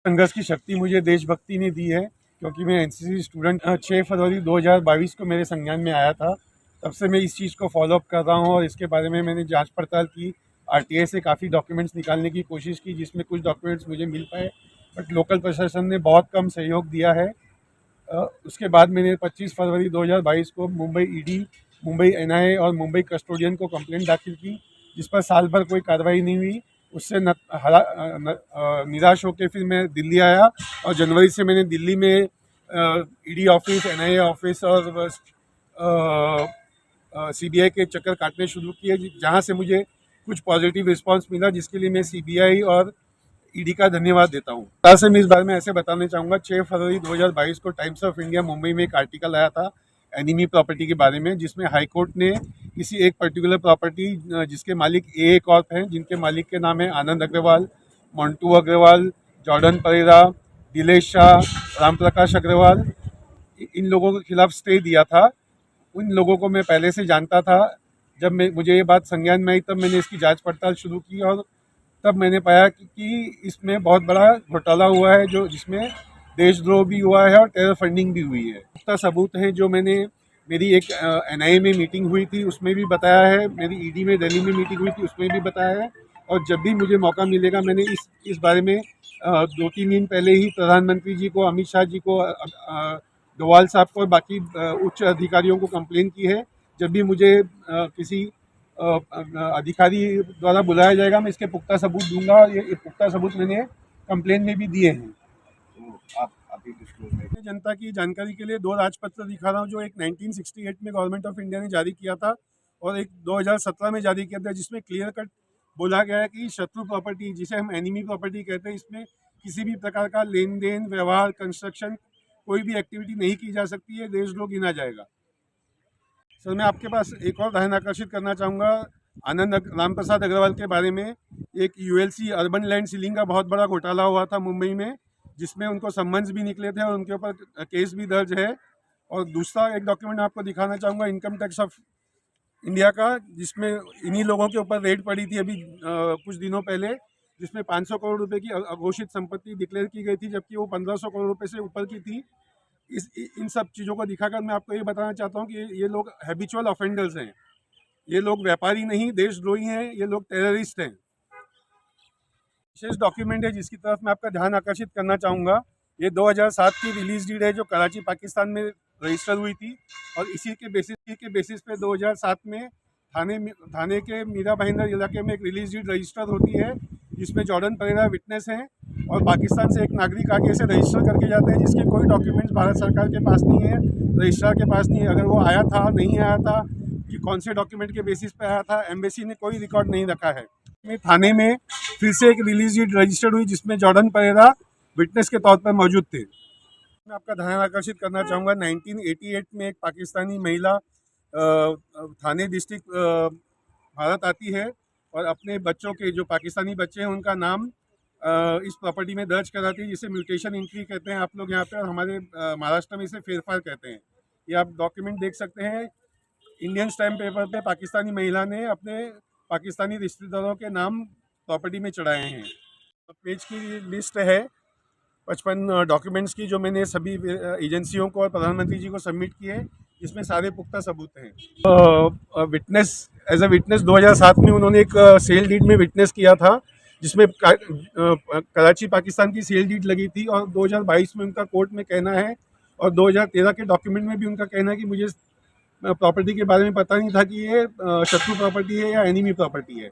संघर्ष की शक्ति मुझे देशभक्ति ने दी है, क्योंकि मैं एनसीसी स्टूडेंट 6 फरवरी 2022 को मेरे संज्ञान में आया था। तब से मैं इस चीज़ को फॉलो अप कर रहा हूँ और इसके बारे में मैंने जांच पड़ताल की। आरटीआई से काफ़ी डॉक्यूमेंट्स निकालने की कोशिश की, जिसमें कुछ डॉक्यूमेंट्स मुझे मिल पाए, बट लोकल प्रशासन ने बहुत कम सहयोग दिया है। उसके बाद मैंने 25 फरवरी 2022 को मुंबई ईडी, मुंबई एनआईए और मुंबई कस्टोडियन को कंप्लेंट दाखिल की, जिस पर साल भर कोई कार्रवाई नहीं हुई। उससे निराश होकर फिर मैं दिल्ली आया और जनवरी से मैंने दिल्ली में ईडी ऑफिस, एनआईए ऑफिस और सीबीआई के चक्कर काटने शुरू किए, जहां से मुझे कुछ पॉजिटिव रिस्पांस मिला, जिसके लिए मैं सीबीआई और ईडी का धन्यवाद देता हूँ। से मैं इस बारे में ऐसे बताना चाहूँगा, 6 फरवरी 2022 को टाइम्स ऑफ इंडिया मुंबई में एक आर्टिकल आया था एनिमी प्रॉपर्टी के बारे में, जिसमें हाई कोर्ट ने किसी एक पर्टिकुलर प्रॉपर्टी जिसके मालिक ए कॉर्प हैं, जिनके मालिक के नाम है आनंद अग्रवाल, मोन्टू अग्रवाल, जॉर्डन परेरा, दिलेश शाह, राम प्रकाश अग्रवाल, इन लोगों के खिलाफ स्टे दिया था। उन लोगों को मैं पहले से जानता था। जब मुझे ये बात संज्ञान में आई, तब मैंने इसकी जांच पड़ताल शुरू की और तब मैंने पाया कि इसमें बहुत बड़ा घोटाला हुआ है, जो जिसमें देशद्रोह भी हुआ है और टेरर फंडिंग भी हुई है। पुख्ता सबूत हैं जो मेरी एक एनआईए में मीटिंग हुई थी उसमें भी बताया है, मेरी ईडी में दिल्ली में मीटिंग हुई थी उसमें भी बताया है, और जब भी मुझे मौका मिलेगा मैंने इस बारे में 2-3 दिन पहले ही प्रधानमंत्री जी को, अमित शाह जी को, डोवाल साहब को और बाकी उच्च अधिकारियों को कंप्लेन की है। जब भी मुझे किसी अधिकारी द्वारा बुलाया जाएगा, मैं इसके पुख्ता सबूत दूंगा। ये पुख्ता सबूत मैंने कंप्लेन में भी दिए हैं। तो आप अभी डिस्क्लोज नहीं। जनता की जानकारी के लिए 2 राजपत्र दिखा रहा हूँ, जो एक 1968 में गवर्नमेंट ऑफ इंडिया ने जारी किया था और एक 2017 में जारी किया था, जिसमें क्लियर कट बोला गया है कि शत्रु प्रॉपर्टी, जिसे हम एनिमी प्रॉपर्टी कहते हैं, इसमें किसी भी प्रकार का लेन देन, व्यवहार, कंस्ट्रक्शन, कोई भी एक्टिविटी नहीं की जा सकती है, देशद्रोह गिना जाएगा। सर, मैं आपके पास एक और ध्यान आकर्षित करना चाहूँगा राम प्रसाद अग्रवाल के बारे में। एक यूएलसी अर्बन लैंड सीलिंग का बहुत बड़ा घोटाला हुआ था मुंबई में, जिसमें उनको सम्मन्स भी निकले थे और उनके ऊपर केस भी दर्ज है। और दूसरा एक डॉक्यूमेंट आपको दिखाना चाहूँगा इनकम टैक्स ऑफ इंडिया का, जिसमें इन्हीं लोगों के ऊपर रेड पड़ी थी अभी कुछ दिनों पहले, जिसमें 500 करोड़ रुपए की अघोषित संपत्ति डिक्लेयर की गई थी, जबकि वो 1500 करोड़ रुपए से ऊपर की थी। इन सब चीज़ों को दिखाकर मैं आपको ये बताना चाहता हूँ कि ये लोग हैबिचुअल ऑफेंडर्स हैं। ये लोग व्यापारी नहीं, देशद्रोही हैं, ये लोग टेररिस्ट हैं। विशेष डॉक्यूमेंट है जिसकी तरफ मैं आपका ध्यान आकर्षित करना चाहूँगा। ये 2007 की रिलीज डीड है, जो कराची पाकिस्तान में रजिस्टर हुई थी, और इसी के बेसिस पे 2007 में थाने के मीरा भाईंदर इलाके में एक रिलीज डीड रजिस्टर होती है, जिसमें जॉर्डन परेरा विटनेस हैं और पाकिस्तान से एक नागरिक आगे इसे रजिस्टर करके जाते हैं, जिसके कोई डॉक्यूमेंट्स भारत सरकार के पास नहीं है, रजिस्ट्रार के पास नहीं है। अगर वो आया था, नहीं आया था, कि कौन से डॉक्यूमेंट के बेसिस पे आया था, एम्बेसी ने कोई रिकॉर्ड नहीं रखा है। थाने में फिर से एक रिलीज डीड रजिस्टर्ड हुई, जिसमें जॉर्डन परेरा विटनेस के तौर पर मौजूद थे। मैं आपका ध्यान आकर्षित करना चाहूँगा, 1988 में एक पाकिस्तानी महिला थाने डिस्ट्रिक्ट भारत आती है और अपने बच्चों के, जो पाकिस्तानी बच्चे हैं, उनका नाम इस प्रॉपर्टी में दर्ज कराती है, जिसे म्यूटेशन एंट्री कहते हैं आप लोग यहाँ पे, और हमारे महाराष्ट्र में इसे फेरफार कहते हैं। ये आप डॉक्यूमेंट देख सकते हैं। इंडियन स्टैम्प पेपर पे पाकिस्तानी महिला ने अपने पाकिस्तानी रिश्तेदारों के नाम प्रॉपर्टी में चढ़ाए हैं। पेज की लिस्ट है 55 डॉक्यूमेंट्स की, जो मैंने सभी एजेंसियों को और प्रधानमंत्री जी को सबमिट किए, जिसमें सारे पुख्ता सबूत हैं। विटनेस, एज अ विटनेस 2007 में उन्होंने एक सेल डीड में विटनेस किया था, जिसमें कराची पाकिस्तान की सेल डीड लगी थी, और 2022 में उनका कोर्ट में कहना है, और 2013 के डॉक्यूमेंट में भी उनका कहना है कि मुझे प्रॉपर्टी के बारे में पता नहीं था कि ये शत्रु प्रॉपर्टी है या एनिमी प्रॉपर्टी है।